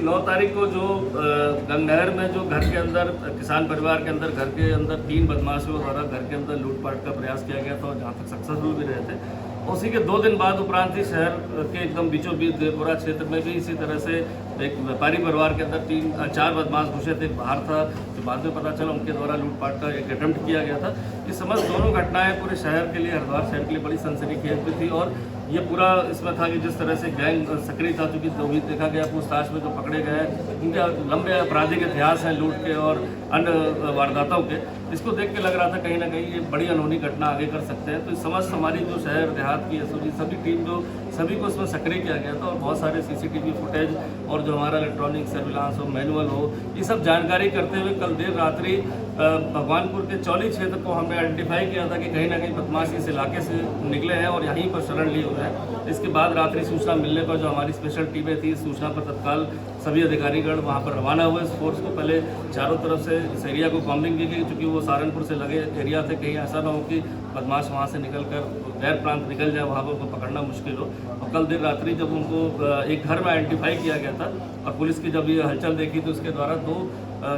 9 तारीख को जो गंगनहर में जो घर के अंदर किसान परिवार के अंदर घर के अंदर 3 बदमाशों द्वारा घर के अंदर लूटपाट का प्रयास किया गया था और जहाँ तक सक्सेसफुल भी रहे थे। उसी के 2 दिन बाद उपरांत ही शहर के एकदम बीचों बीच देवपुरा क्षेत्र में भी इसी तरह से एक व्यापारी परिवार के अंदर 4 बदमाश घुसे थे, बाहर था, जो बाद में पता चला उनके द्वारा लूटपाट का एक अटेम्प्ट किया गया था। ये समस्त दोनों घटनाएं पूरे शहर के लिए, हरिद्वार शहर के लिए बड़ी सनसनीखेज भी थी और ये पूरा इसमें था कि जिस तरह से गैंग सक्रिय था, चूँकि जो भी देखा गया पूछताछ में जो पकड़े गए उनके लंबे आपराधिक इतिहास हैं लूट के और अन्य वारदातों के, इसको देख के लग रहा था कहीं ना कहीं ये बड़ी अनहोनी घटना आगे कर सकते हैं। तो समस्त हमारी जो शहर देहात की एसओजी सभी टीम जो सभी को इसमें सक्रिय किया गया था और बहुत सारे सीसीटीवी फुटेज और जो हमारा इलेक्ट्रॉनिक सर्विलांस हो, मैनुअल हो, ये सब जानकारी करते हुए कल देर रात्रि भगवानपुर के चौली क्षेत्र को हमने आइडेंटिफाई किया था कि कहीं ना कहीं बदमाश इस इलाके से निकले हैं और यहीं पर शरण लिए हुए हैं। इसके बाद रात्रि सूचना मिलने पर जो हमारी स्पेशल टीमें थी, सूचना पर तत्काल सभी अधिकारीगण वहाँ पर रवाना हुए। इस फोर्स को पहले चारों तरफ से इस एरिया को कॉम्बिंग की गई, चूँकि वो सहारनपुर से लगे एरिया थे, कहीं ऐसा ना हो कि बदमाश वहाँ से निकल कर गैर प्रांत निकल जाए, वहाँ पर उनको पकड़ना मुश्किल हो। और कल देर रात्रि जब उनको एक घर में आइडेंटिफाई किया गया था और पुलिस की जब ये हलचल देखी तो उसके द्वारा 2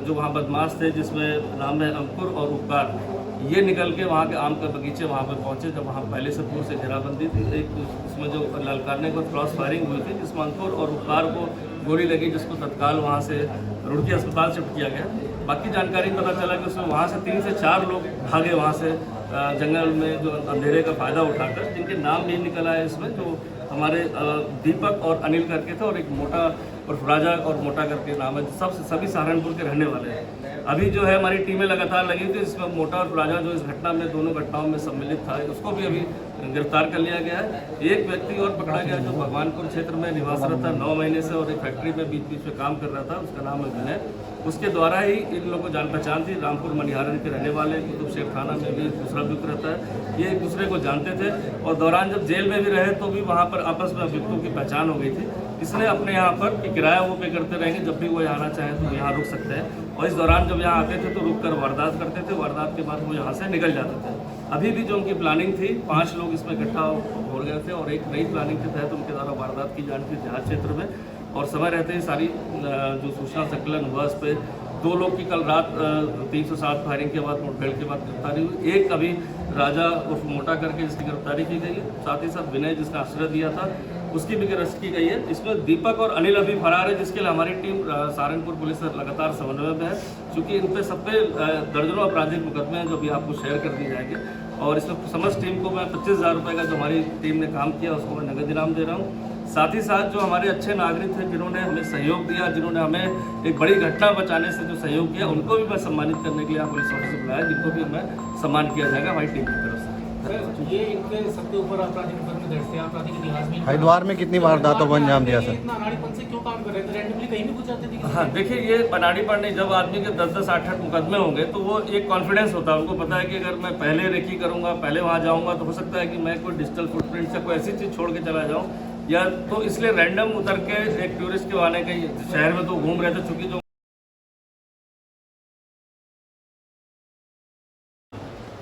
जो वहाँ बदमाश थे, जिसमें नाम है अंकुर और उपकार, ये निकल के वहाँ के आम के बगीचे वहाँ पर पहुँचे। जब वहाँ पहले से पूर्व से घेराबंदी थी, एक उसमें जो ललकारने को क्रॉस फायरिंग हुई थी जिसमें अंकुर और उपकार को गोली लगी, जिसको तत्काल वहाँ से रुड़की अस्पताल शिफ्ट किया गया। बाकी जानकारी पता चला कि उसमें वहाँ से 3 से 4 लोग भागे वहाँ से जंगल में जो अंधेरे का फ़ायदा उठाकर, जिनके नाम नहीं निकल आए इसमें, जो हमारे दीपक और अनिल करके थे और एक मोटा और राजा और मोटा करके नाम है, सभी सहारनपुर के रहने वाले हैं। अभी जो है हमारी टीमें लगातार लगी थी, इसमें मोटा और राजा जो इस घटना में दोनों घटनाओं में सम्मिलित था, उसको भी अभी गिरफ्तार कर लिया गया है। एक व्यक्ति और पकड़ा गया जो भगवानपुर क्षेत्र में निवासरत था 9 महीने से और एक फैक्ट्री में बीच बीच में काम कर रहा था, उसका नाम है विनय। उसके द्वारा ही इन लोगों को जान पहचान थी, रामपुर मनिहारन के रहने वाले, कुतुब शेख थाना में भी दूसरा अभियुक्त रहता है। ये एक दूसरे को जानते थे और दौरान जब जेल में भी रहे तो भी वहाँ पर आपस में अभियुक्तों की पहचान हो गई थी। इसने अपने यहाँ पर कि किराया वो पे करते रहेंगे, जब भी वो यहाँ आना चाहें तो यहाँ रुक सकते हैं और इस दौरान जब यहाँ आते थे तो रुक कर वारदात करते थे, वारदात के बाद वो यहाँ से निकल जाते थे। अभी भी जो उनकी प्लानिंग थी, 5 लोग इसमें इकट्ठा हो गए थे और एक नई प्लानिंग के तहत उनके द्वारा वारदात की जानी थी देहात क्षेत्र में और समय रहते ही सारी जो सूचना संकलन हुआ इस पर 2 लोग की कल रात 307 फायरिंग के बाद मुठभेड़ के बाद गिरफ्तारी हुई। एक अभी राजा उर्फ मोटा करके जिसकी गिरफ्तारी की गई है, साथ ही साथ विनय जिसने आश्रय दिया था उसकी भी गिरफ्तारी की गई है। इसमें दीपक और अनिल अभी फरार है, जिसके लिए हमारी टीम सहारनपुर पुलिस से लगातार समन्वय में है, क्योंकि इन पे सब पे दर्जनों आपराधिक मुकदमे हैं जो भी आपको शेयर कर दिए जाएंगे। और इसमें समस्त टीम को मैं 25,000 रुपये का जो हमारी टीम ने काम किया उसको मैं नगद इनाम दे रहा हूँ। साथ ही साथ जो हमारे अच्छे नागरिक थे जिन्होंने हमें सहयोग दिया, जिन्होंने हमें एक बड़ी घटना बचाने से जो सहयोग किया, उनको भी मैं सम्मानित करने के लिए यहाँ पुलिस ऑफिसर बुलाया, जिनको भी हमें सम्मान किया जाएगा हमारी टीम की तरफ से। ये एक सबके ऊपर आपराधिक मुकदमे दर्ज थे, आपराधिक इतिहास में हरिद्वार में कितनी वारदातों को अंजाम दिया सर? इतना अनाड़ीपन से क्यों काम कर रहे थे? रैंडमली कहीं भी पूछ जाते थे? हाँ, देखिए ये अनाड़ीपन नहीं, जब आदमी के 10-10, 8-8 मुकदमे होंगे तो वो एक कॉन्फिडेंस होता है, उनको पता है कि अगर मैं पहले रेकी करूँगा, पहले वहाँ जाऊँगा तो हो सकता है कि मैं कोई डिजिटल फुटप्रिंट से कोई ऐसी चीज़ छोड़ के चला जाऊँ, या तो इसलिए रैंडम उतर के एक टूरिस्ट के आने के शहर में तो घूम रहे थे, चूँकि जो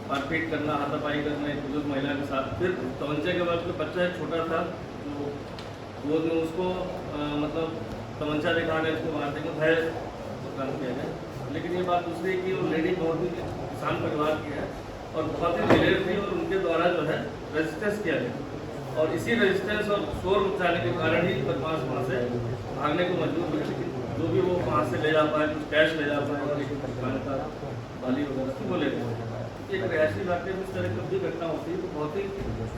मारपीट करना, हाथापाई करना एक बुजुर्ग महिला के साथ, फिर तमंचे के बाद में बच्चा एक छोटा था वो उसको मतलब तमंचा दिखाने उसको मारने का भय काम किया गया। लेकिन ये बात दूसरी कि वो लेडी बहुत ही किसान परिवार की है और बहुत ही दिलेर थी और उनके द्वारा जो है रजिस्टेंस किया गया और इसी रजिस्टेंस और शोर मचाने के कारण ही बदमाश वहाँ से भागने को मजबूर हुए। लेकिन जो भी वो वहाँ से ले जा पाए, कुछ कैश ले जा पाए और एक दुकान का बाली वगैरह वो ले गए। एक रिहायशी इलाके में इस तरह की भी घटना होती है तो बहुत ही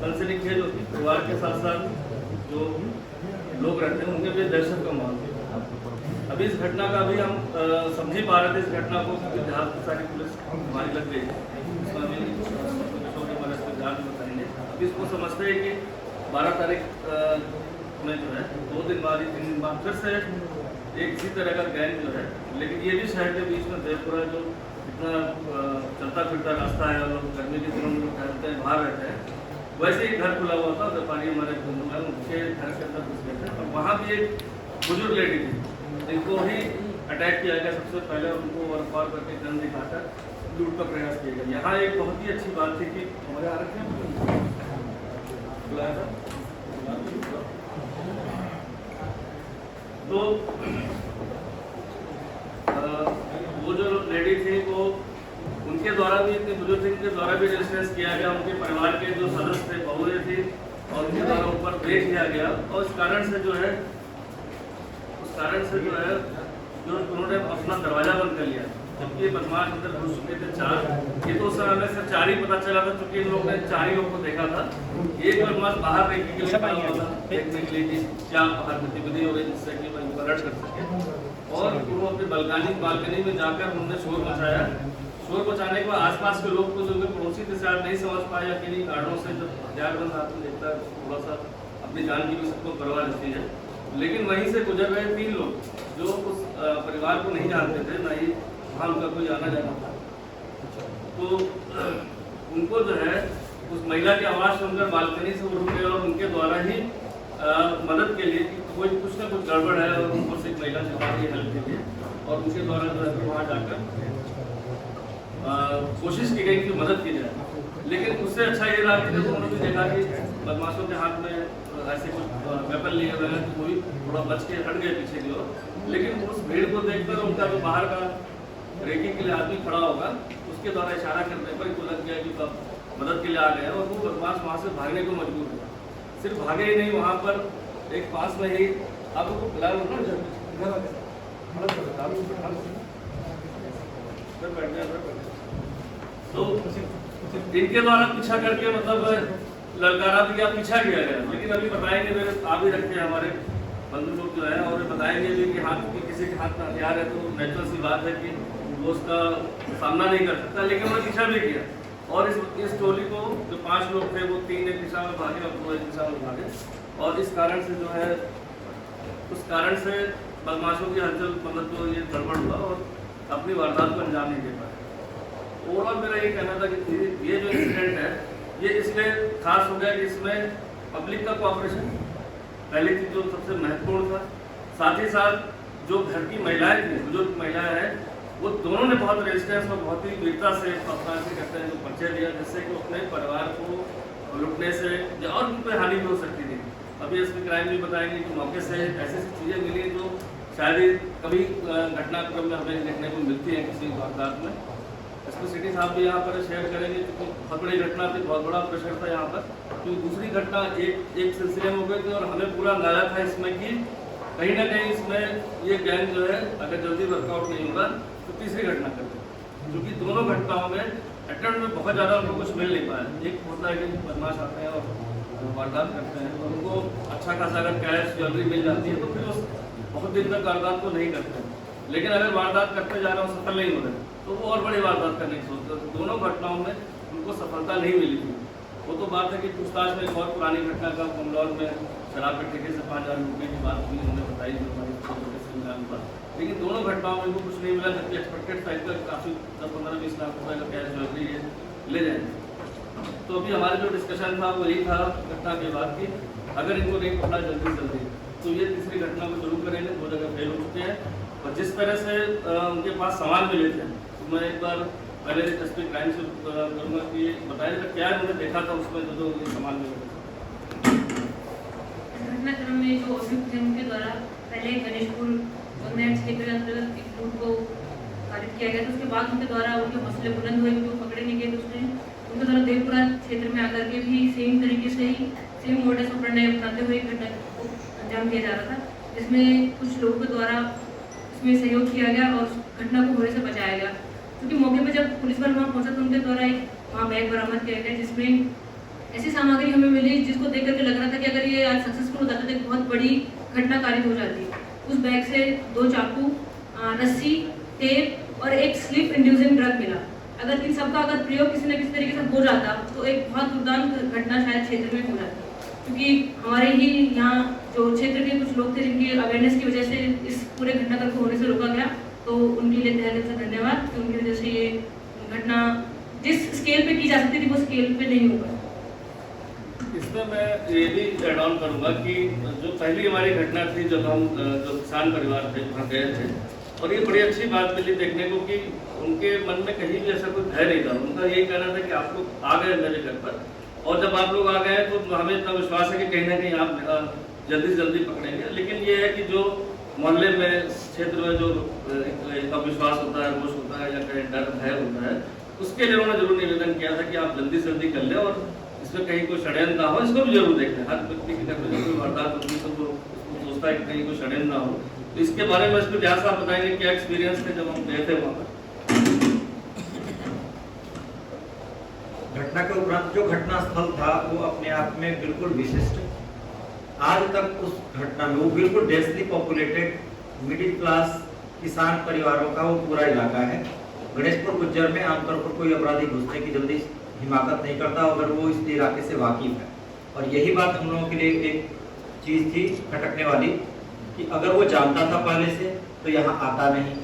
सनसनीखेज होती है, परिवार के साथ साथ जो लोग रहते हैं उनके भी दहशत का माहौल है। अभी इस घटना का अभी हम समझ ही पा रहे थे इस घटना को, क्योंकि देहात की सारी पुलिस हमारी लग गई है, इसमें अभी जांच बताएंगे। अभी इसको समझते हैं कि 12 तारीख में जो है 2 दिन बाद 3 दिन बाद फिर से एक इसी तरह का गैंग जो है, लेकिन ये भी शहर के बीच में देवपुरा जो इतना चलता फिरता रास्ता है और लोग गर्मी के दिनों में लोग टहलते हैं, बाहर रहते हैं, वैसे ही घर खुला हुआ था, व्यापारी हमारे बंधु हैं उनके घर के अंदर घुस गए थे और वहाँ भी एक बुजुर्ग लेडी थी जिनको ही अटैक किया गया सबसे पहले, उनको वरपार करके गन दिखाकर लूट का प्रयास किया गया। यहाँ एक बहुत ही अच्छी बात थी कि हमारे आ रखे बुलाया था तो रेजिस्टेंस किया गया, उनके परिवार के जो सदस्य थे, बहुएं थी, और उनके द्वारा ऊपर ब्रेक किया गया, और उस कारण से जो है जो उन्होंने अपना दरवाजा बंद कर लिया, जबकि ये बदमाश अंदर घुस चुके थे 4। ये तो उस समय हमें सिर्फ 4 ही पता चला था, क्योंकि इन लोगों ने 4 ही लोगों को देखा था। एक बदमाश बाहर देखने के लिए खड़ा हुआ था, देखने के लिए कि क्या बाहर गतिविधि हो रही है, जिससे कि वो अलर्ट कर सके। और वो अपनी बालकनी में जाकर उन्होंने शोर मचाया। शोर मचाने के बाद आसपास के लोग को, जो उनके पड़ोसी थे, शायद नहीं समझ पाए, या किन्हीं कारणों से जब हथियारबंद आदमी देखता है थोड़ा सा अपनी जान की भी सबको परवाह रहती है। लेकिन वहीं से गुजर रहे 3 लोग जो उस परिवार को नहीं जानते थे, ना ही वहाँ उनका कोई आना जाना था, तो उनको जो है उस महिला की आवाज़ सुनकर बालकनी से उठ गए, और उनके द्वारा ही मदद के लिए कि कोई कुछ ना कुछ गड़बड़ है, और ऊपर से एक महिला चिल्ला रही है हेल्प के लिए, और उनके द्वारा जो है वहाँ जाकर कोशिश की गई कि मदद की जाए। लेकिन उससे अच्छा ये रहा कि जब उन्होंने भी देखा कि बदमाशों के हाथ में ऐसे कुछ वेपन लिए हुए हैं, तो वो भी थोड़ा बच के हट गए पीछे की ओर। लेकिन उस भीड़ को देखकर उनका जो बाहर का रेकी के लिए आदमी खड़ा होगा, उसके द्वारा इशारा करने पर को लग गया कि मदद के लिए आ गए, और वो बदमाश वहाँ से भागने को मजबूर हुआ। सिर्फ भागे ही नहीं, वहाँ पर एक पास में ही आपको फिलहाल तो इनके द्वारा पीछा करके मतलब ललकारा दिया, पीछा किया गया। लेकिन अभी बताएंगे, मेरे आ भी रखे हैं हमारे बंधु लोग जो है, और बताएंगे भी कि हाथ की किसी के हाथ में हथियार है तो नेचुरल सी बात है कि वो उसका सामना नहीं कर सकता। लेकिन उन्होंने पीछा भी किया, और इस टोली को जो 5 लोग थे, वो 3 एक दिशा में भागे और 2 एक दिशा में भागे, और इस कारण से जो है उस कारण से बदमाशों की हलचल मतलब जो ये गड़बड़ हुआ, और अपनी वारदात को अंजाम नहीं दे पाए। ओवरऑल मेरा ये कहना था कि ये जो इंसिडेंट है, ये इसलिए खास हो गया कि इसमें पब्लिक का कोऑपरेशन पहले चीज जो सबसे महत्वपूर्ण था, साथ ही साथ जो घर की महिलाएं थी, बुजुर्ग महिलाएं हैं, वो दोनों ने बहुत रेजिस्टेंस और बहुत ही वीरता से अपना कहते हैं जो परिचय दिया, जिससे कि अपने परिवार को लुटने से या और भी कोई हानि भी हो सकती थी। अभी इसमें क्राइम भी बताएंगे कि मौके से ऐसी चीज़ें मिली जो शायद कभी घटनाक्रम में हमें देखने को मिलती है किसी वारदात में। एसपी सिटी साहब भी यहाँ पर शेयर करेंगे, क्योंकि बहुत बड़ी घटना थी, बहुत बड़ा प्रेशर था यहाँ पर, क्योंकि दूसरी घटना एक सिलसिले में हो गई थी, और हमें पूरा अंदाजा था इसमें कि कहीं ना कहीं इसमें ये गैंग जो है अगर जल्दी वर्कआउट नहीं होगा तो तीसरी घटना करते, क्योंकि दोनों घटनाओं में अटेम्प्ट में बहुत ज़्यादा उनको कुछ मिल नहीं पाया। एक होता है कि बदमाश आते हैं और वारदात करते हैं, तो उनको अच्छा खासा अगर कैश ज्वेलरी मिल जाती है तो फिर उस बहुत दिन तक वारदात को नहीं करते। लेकिन अगर वारदात करते जा रहे हो, सफल नहीं हो रहे, तो वो और बड़ी वारदात करने की सोचते। तो दोनों घटनाओं में उनको सफलता नहीं मिली थी। वो तो बात है कि पूछताछ में एक और पुरानी घटना का बंगलौर में शराब के ठेके से 5000 रुपये की बात हुई, उन्होंने बताई जो हमारी बात। लेकिन दोनों घटनाओं में उनको कुछ नहीं मिला, जबकि एक्सपेक्टेड था कि काफ़ी 10-15-20 लाख रुपये का कैश ज्वेलरी ले जाएंगे। तो अभी हमारा जो डिस्कशन था वो यही था घटना के बाद कि अगर इनको नहीं पकड़ा जल्दी तो ये तीसरी घटना को जरूर करेंगे। 2 जगह फेल हो चुके हैं, और जिस तरह से उनके पास सामान मिले थे, तो मैं एक बार पहले एसपी क्राइम से करूँगा कि बताया था क्या उन्होंने देखा था उसमें जो ये सामान मिले थे। घटनाक्रम में जो अभियुक्त थे उनके द्वारा पहले गणेशपुर क्षेत्र के अंतर्गत एक लूट को कारित किया गया था। उसके बाद उनके द्वारा उनके हौसले बुलंद हुए, उनको पकड़े नहीं गए। उसने उनके द्वारा देवपुरा क्षेत्र में आकर के भी सेम तरीके से ही सेम मोडस ऑपरेंडी अपनाते हुए घटना को अंजाम दिया जा रहा था, जिसमें कुछ लोगों के द्वारा इसमें सहयोग किया गया और घटना को होने से बचाया गया। क्योंकि मौके पर जब पुलिस बल वहाँ पहुँचा तो उनके द्वारा एक वहाँ बैग बरामद किया गया, जिसमें ऐसी सामग्री हमें मिली जिसको देख करके लग रहा था कि अगर ये आज सक्सेसफुल हो जाता तो एक बहुत बड़ी घटना कारित हो जाती। उस बैग से 2 चाकू, रस्सी, टेप और एक स्लिप इंड्यूसिंग ड्रग मिला। अगर इन सबका अगर प्रयोग किसी न किसी तरीके से हो जाता तो एक बहुत दुर्दांत घटना शायद क्षेत्र में हो जाती। क्योंकि हमारे ही यहाँ जो क्षेत्र के कुछ लोग थे जिनकी अवेयरनेस की वजह से इस पूरे घटनाक्रम को होने से रोका गया, तो उनके लिए तहे दिल से धन्यवाद कि उनकी वजह से ये घटना जिस स्केल पे की जा सकती थी वो स्केल पे नहीं होगा। इसमें मैं ये भी एड ऑन करूँगा कि जो पहली हमारी घटना थी जब हम जो किसान परिवार थे वहाँ गए थे, और ये बड़ी अच्छी बात मिली देखने को कि उनके मन में कहीं भी ऐसा कोई भय नहीं था। उनका यही कहना था कि आप लोग आ गए मेरे घर पर, और जब आप लोग आ गए तो हमें इतना विश्वास है कि कहीं ना कहीं आप जल्दी से जल्दी पकड़ेंगे। लेकिन ये है कि जो मोहल्ले में क्षेत्र में जो अविश्वास होता है, रोष होता है, या कहीं डर भय होता है, उसके लिए उन्होंने जरूर निवेदन किया था कि आप जल्दी से जल्दी कर लें और इसमें कहीं कोई षड्यंत्र ना हो, इसको भी जरूर देख लें। हर व्यक्ति के घर में जब कोई वारदात होती है तो वो सोचता है कि कहीं कोई षड्यंत्र ना हो। तो इसके बारे में इसमें व्यास आप बताएंगे क्या एक्सपीरियंस थे जब हम गए थे वहाँ पर? घटना के उपरांत जो घटना स्थल था वो अपने आप में बिल्कुल विशिष्ट, आज तक उस घटना में वो बिल्कुल डेंसली पॉपुलेटेड मिडिल क्लास किसान परिवारों का वो पूरा इलाका है। गणेशपुर गुज्जर में आमतौर पर कोई अपराधी घुसने की जल्दी हिमाकत नहीं करता अगर वो इस इलाके से वाकिफ है। और यही बात हम लोगों के लिए एक चीज थी खटकने वाली कि अगर वो जानता था पहले से तो यहाँ आता नहीं,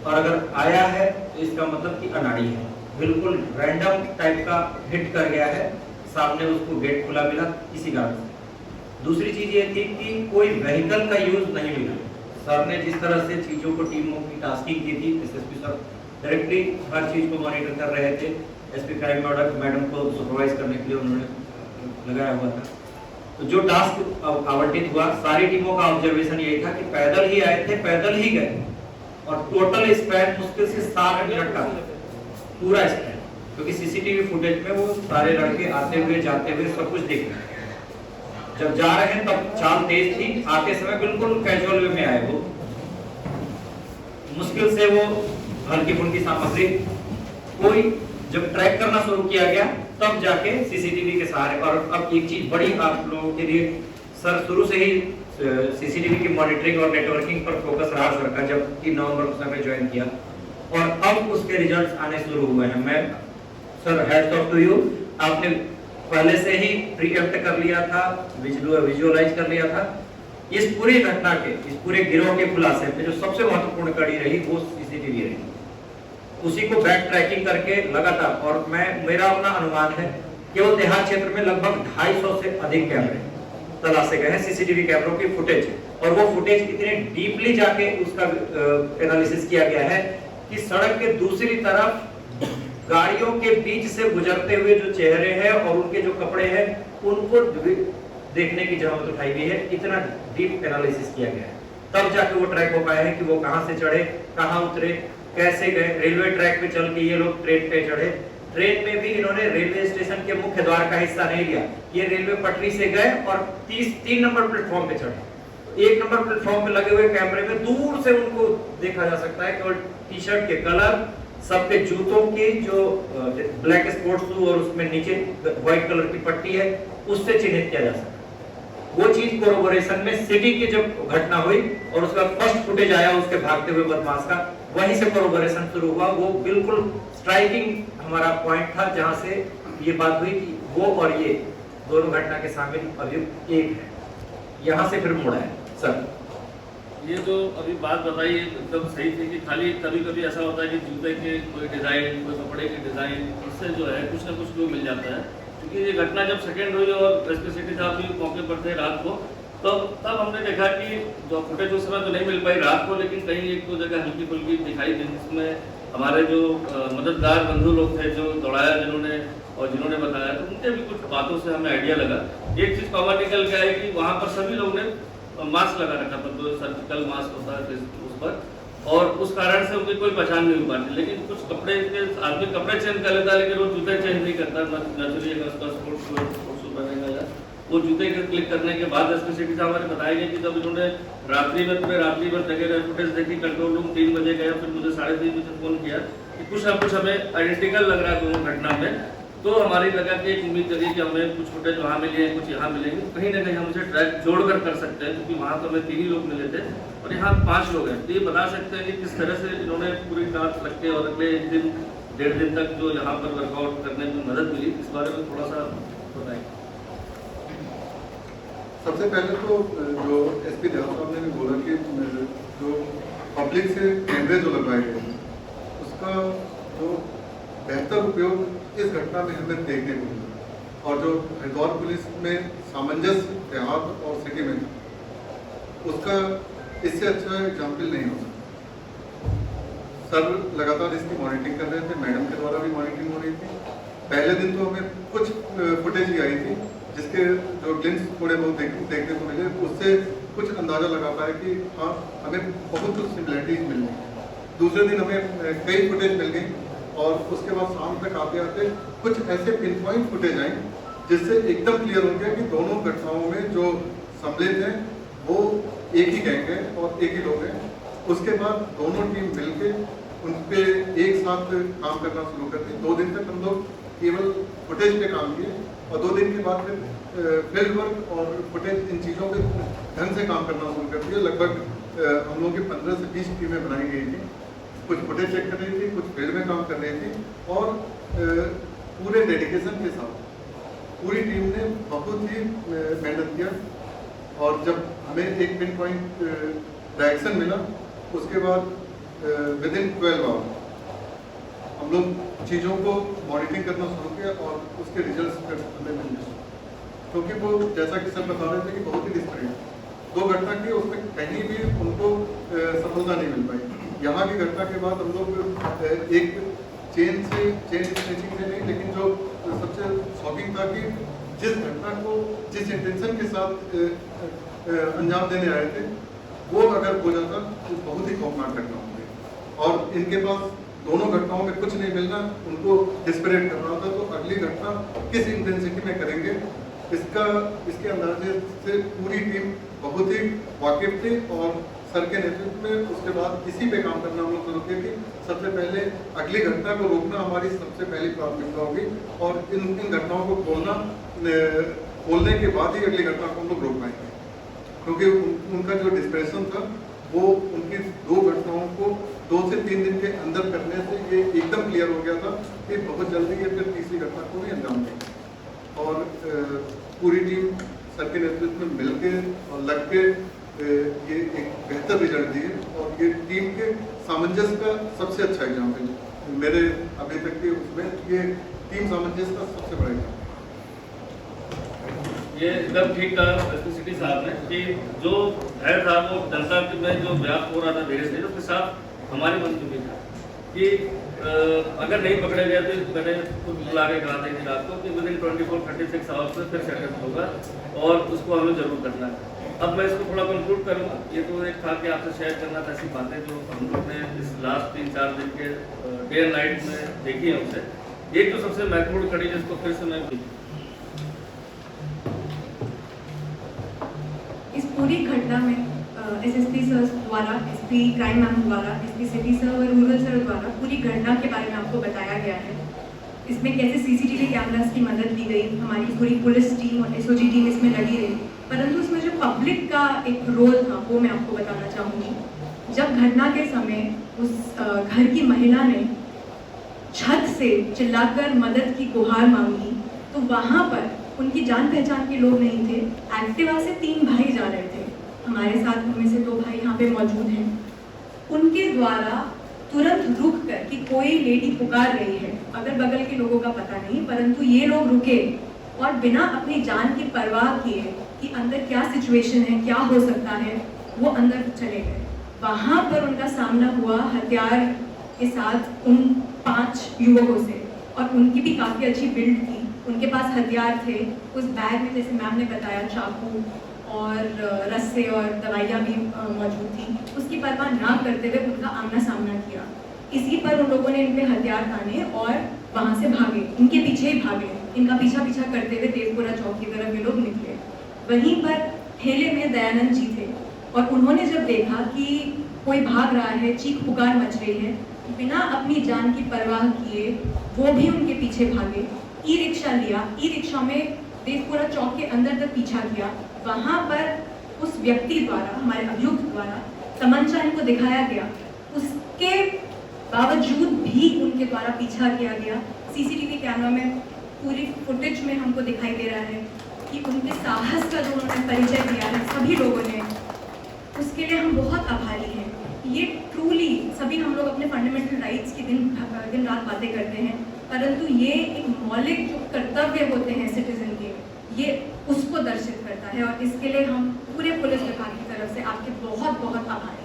और अगर आया है तो इसका मतलब कि अनाड़ी है, बिल्कुल रैंडम टाइप का हिट कर गया है, सामने उसको गेट खुला मिला किसी कारण से। दूसरी चीज ये थी कि कोई व्हीकल का यूज नहीं मिला। सर ने जिस तरह से चीजों को टीमों की टास्किंग की थी, एसएसपी सर डायरेक्टली हर चीज को मॉनिटर कर रहे थे, एसपी क्राइम मैडम को सुपरवाइज करने के लिए उन्होंने लगाया हुआ था। तो जो टास्क आवंटित हुआ सारी टीमों का ऑब्जर्वेशन यही था कि पैदल ही आए थे, पैदल ही गए, और टोटल स्पैन मुश्किल से 7 मिनट का पूरा स्पैन, क्योंकि सीसीटीवी फुटेज में वो सारे लड़के आते हुए जाते हुए सब कुछ देख रहे हैं। जब जा रहे हैं तब चाल तेज थी, आते समय बिल्कुल कैजुअल वे में आए वो, मुश्किल से वो हल्की फुल्की सामग्री कोई जब ट्रैक करना शुरू किया गया तब जाके सीसीटीवी के सहारे। और अब एक चीज बड़ी आप लोगों के लिए, सर शुरू से ही सीसीटीवी की मॉनिटरिंग और नेटवर्किंग पर फोकस रहा सर का, जब 3 नवंबर को सर ने ज्वाइन किया, और अब उसके रिजल्ट्स आने शुरू हुए हैं। मैं sir hats off to you, आपने पहले से ही प्रीएम्प्ट कर लिया था, विजुअलाइज कर लिया था। इस पूरी घटना के, इस पूरे गिरोह के खुलासे में जो सबसे महत्वपूर्ण कड़ी रही वो सीसीटीवी रही, उसी को बैक ट्रैकिंग करके लगातार, और मेरा अपना अनुमान है केवल देहात क्षेत्र में लगभग 250 से अधिक कैमरे तलाशे गए हैं, सीसीटीवी कैमरों की फुटेज, और वो फुटेज इतने डीपली जाके उसका एनालिसिस किया गया है कि सड़क के दूसरी तरफ गाड़ियों के बीच से गुजरते हुए जो चेहरे हैं और उनके जो कपड़े हैं उनको देखने की जरूरत उठाई गई है। इतना डीप एनालिसिस किया गया है, तब जाके वो ट्रैक हो पाया है कि वो कहां से चढ़े, कहां उतरे, कैसे गए। रेलवे ट्रैक पे चल के ये लोग ट्रेन पे चढ़े, ट्रेन में भी इन्होंने रेलवे स्टेशन के मुख्य द्वार का हिस्सा नहीं लिया, ये रेलवे पटरी से गए और 3 नंबर प्लेटफॉर्म पे चढ़े। 1 नंबर प्लेटफॉर्म पे लगे हुए कैमरे में दूर से उनको देखा जा सकता है, केवल टी शर्ट के कलर, सबके जूतों की जो ब्लैक स्पोर्ट्स शू और उसमें नीचे व्हाइट कलर की पट्टी है उससे चिन्हित किया जा सकता है। वो चीज कोरोबोरेशन में सिटी की जब घटना हुई और उसका फर्स्ट फुटेज आया उसके भागते हुए बदमाश का, वहीं से कोरोबोरेशन शुरू हुआ। वो बिल्कुल स्ट्राइकिंग हमारा पॉइंट था जहां से ये बात हुई कि वो और ये दोनों घटना के शामिल अभियुक्त एक है, यहाँ से फिर मुड़ा है। सर ये जो अभी बात बताई एकदम सही थी कि खाली कभी कभी ऐसा होता है कि जूते के कोई डिज़ाइन, कोई कपड़े के डिज़ाइन, उससे जो है कुछ ना कुछ क्लू मिल जाता है। क्योंकि ये घटना जब सेकेंड हुई और एसपी सिटी साहब भी मौके पर थे रात को, तो तब हमने देखा कि जो फुटेज उस समय तो नहीं मिल पाई रात को, लेकिन कहीं एक दो जगह हल्की फुल्की दिखाई दी, जिसमें हमारे जो मददगार बंधु लोग थे जो दौड़ाया जिन्होंने बताया, तो उनके भी कुछ बातों से हमें आइडिया लगा। एक चीज़ कॉमन निकल गया है कि वहाँ पर सभी लोग ने मास्क लगा रखा था, जो सर्जिकल मास्क होता है उस पर, और उस कारण से उनकी कोई पहचान नहीं हो पाती। लेकिन कुछ कपड़े के आदमी कपड़े चेंज कर लेता है लेकिन वो जूते चेंज नहीं करता। नेचुरली अगर उसका स्पोर्ट्स शू पहनेगा या वो जूते के क्लिक करने के बाद एसपी सिटी साहब ने बताया गया कि जब इन्होंने रात्रि में पूरे रात्रि भर जगह फुटेज देखी, कंट्रोल रूम 3 बजे गया, फिर मुझे 3:30 बजे फोन किया कि कुछ ना कुछ हमें आइडेंटिकल लग रहा है दोनों घटना में। तो हमारी लगा कि एक उम्मीद जगी कि हमें कुछ फुटेज वहाँ मिली है, कुछ यहाँ मिलेंगे, कहीं ना कहीं हम उसे ट्रैक जोड़कर कर सकते हैं, क्योंकि वहाँ तो हमें 3 ही लोग मिले थे और यहाँ 5 लोग हैं। तो ये बता सकते हैं कि किस तरह से इन्होंने पूरी रात रख के और अगले 1 दिन 1.5 दिन तक जो यहाँ पर वर्कआउट करने में मदद मिली, इस बारे में थोड़ा सा बताएं। सबसे पहले तो जो एसपी देहात साहब ने भी बोला कि जो पब्लिक से कैमरे जो लगवाए गए उसका जो बेहतर उपयोग इस घटना में हमें देखने को मिला, और जो हरिद्वार पुलिस में सामंजस्य देहात और सिटी में उसका इससे अच्छा एग्जाम्पल नहीं हो सकता। सर लगातार इसकी मॉनिटरिंग कर रहे थे, मैडम के द्वारा भी मॉनिटरिंग हो रही थी। पहले दिन तो हमें कुछ फुटेज ही आई थी जिसके जो ग्लिम्स थोड़े बहुत देखने को मिले, उससे कुछ अंदाजा लगा पाया कि हाँ हमें बहुत कुछ सिमिलरिटीज मिल गई। दूसरे दिन हमें कई फुटेज मिल गई और उसके बाद शाम तक आते आते कुछ ऐसे पिन पॉइंट फुटेज आए जिससे एकदम क्लियर हो गया कि दोनों घटनाओं में जो सम्मिलित हैं वो एक ही गैंग है और एक ही लोग हैं। उसके बाद दोनों टीम मिलके उन पे एक साथ काम करना शुरू कर दी। 2 दिन तक हम लोग केवल फुटेज पे काम किए और 2 दिन के बाद फिर फील्ड वर्क और फुटेज इन चीज़ों पे ढंग से काम करना शुरू कर दिया। लगभग हम लोगों की 15 से 20 टीमें बनाई गई थी, कुछ फुटेज चेक कर रही थी, कुछ फील्ड में काम कर रही थी और पूरे डेडिकेशन के साथ पूरी टीम ने बहुत ही मेहनत किया। और जब हमें एक पिन पॉइंट डायरेक्शन मिला उसके बाद विदिन 12 आवर हम लोग चीज़ों को मॉनिटरिंग करना शुरू किया और उसके रिजल्ट्स हमें मिलने शुरू, क्योंकि वो जैसा कि सर बता रहे थे कि बहुत ही डिस्पैरेट 2 घटना की, उसमें कहीं भी उनको सफलता नहीं मिल पाई। यहाँ की घटना के बाद हम लोग एक चेन स्ट्रेचिंग से नहीं, लेकिन जो सबसे शॉकिंग था कि जिस घटना को जिस इंटेंशन के साथ अंजाम देने आए थे वो अगर हो जाता तो बहुत ही खौफनाक घटना होगी। और इनके पास दोनों घटनाओं में कुछ नहीं मिलना, उनको डिस्पैरेट करना था, तो अगली घटना किस इंटेंसिटी में करेंगे इसके अंदाजे से पूरी टीम बहुत ही वाकिफ थी। और सर के नेतृत्व में उसके बाद इसी पे काम करना हम लोग शुरू किए कि सबसे पहले अगली घटना को रोकना हमारी सबसे पहली प्राथमिकता होगी और इन घटनाओं को खोलने के बाद ही अगली घटना को हम लोग रोक पाएंगे, क्योंकि उनका जो डिस्प्रेशन था वो उनकी 2 घटनाओं को 2 से 3 दिन के अंदर करने से ये एकदम क्लियर हो गया था कि बहुत जल्दी ये फिर तीसरी घटना को भी अंजाम देंगे। और पूरी टीम सर के नेतृत्व में मिल के और लग के ये एक बेहतर रिजल्ट दिए और ये टीम के सामंजस्य का सबसे अच्छा एग्जाम्पल मेरे अभी तक के उसमें ये टीम सामंजस्य का सबसे बड़ा एग्जाम्पल। ये एकदम ठीक कहा सिटी साहब ने कि जो भय था वो जनता में जो व्याप्त हो रहा था धीरे धीरे, उसके साथ हमारे मन में भी था कि अगर नहीं पकड़े गए तो मैंने खुद बुला के कहा था इसी रात को कि विदिन 24-36 आवर्स में फिर सेटअप होगा और उसको हमें जरूर करना है। अब मैं इसको थोड़ा कंक्लूड करूँगा। ये तो एक था कि आपसे शेयर करना था ऐसी बातें जो हम लोग ने इस लास्ट 3-4 दिन के डे एंड नाइट में देखी है उनसे। एक तो सबसे महत्वपूर्ण कड़ी जिसको फिर से मैं इस पूरी घटना में एसएसपी सर द्वारा, एसपी क्राइम मैम द्वारा, एसपी सिटी सर और रूरल सर द्वारा पूरी घटना के बारे में आपको बताया गया है। इसमें कैसे सीसीटीवी कैमरास की मदद ली गई, हमारी पूरी पुलिस टीम और एसओजी टीम इसमें लगी रही, परंतु इसमें जो पब्लिक का एक रोल था वो मैं आपको बताना चाहूँगी। जब घटना के समय उस घर की महिला ने छत से चिल्लाकर मदद की गुहार मांगी तो वहाँ पर उनकी जान पहचान के लोग नहीं थे। एक्टिवा से 3 भाई जा रहे थे, हमारे साथ उनमें से 2 भाई यहाँ पे मौजूद हैं। उनके द्वारा तुरंत रुक कर कि कोई लेडी पुकार रही है, अगल बगल के लोगों का पता नहीं, परंतु ये लोग रुके और बिना अपनी जान की परवाह किए कि अंदर क्या सिचुएशन है, क्या हो सकता है, वो अंदर चले गए। वहाँ पर उनका सामना हुआ हथियार के साथ उन 5 युवकों से और उनकी भी काफ़ी अच्छी बिल्ड थी, उनके पास हथियार थे। उस बैग में जैसे मैम ने बताया चाकू और रस्से और दवाइयाँ भी मौजूद थी। उसकी परवाह ना करते हुए उनका आमना सामना किया। इसी पर उन लोगों ने इन पे हथियार ताने और वहाँ से भागे, इनके पीछे ही भागे। इनका पीछा करते हुए तेजपुरा चौक की तरफ ये लोग निकले। वहीं पर ठेले में दयानंद जी थे और उन्होंने जब देखा कि कोई भाग रहा है, चीख पुकार मच रही है, बिना अपनी जान की परवाह किए वो भी उनके पीछे भागे। ई रिक्शा लिया, ई रिक्शा में तेजपुरा चौक के अंदर तक पीछा किया। वहाँ पर उस व्यक्ति द्वारा, हमारे अभियुक्त द्वारा तमंचा इनको दिखाया गया, उसके बावजूद भी उनके द्वारा पीछा किया गया। सीसीटीवी कैमरा में पूरी फुटेज में हमको दिखाई दे रहा है कि उनके साहस का जो उन्होंने परिचय दिया है सभी लोगों ने, उसके लिए हम बहुत आभारी हैं। ये ट्रूली सभी हम लोग अपने फंडामेंटल राइट्स की दिन रात बातें करते हैं, परंतु ये एक मौलिक जो कर्तव्य होते हैं सिटीजन के, ये उसको दर्शित करता है और इसके लिए हम पूरे पुलिस विभाग की तरफ से आपके बहुत बहुत आभारी हैं।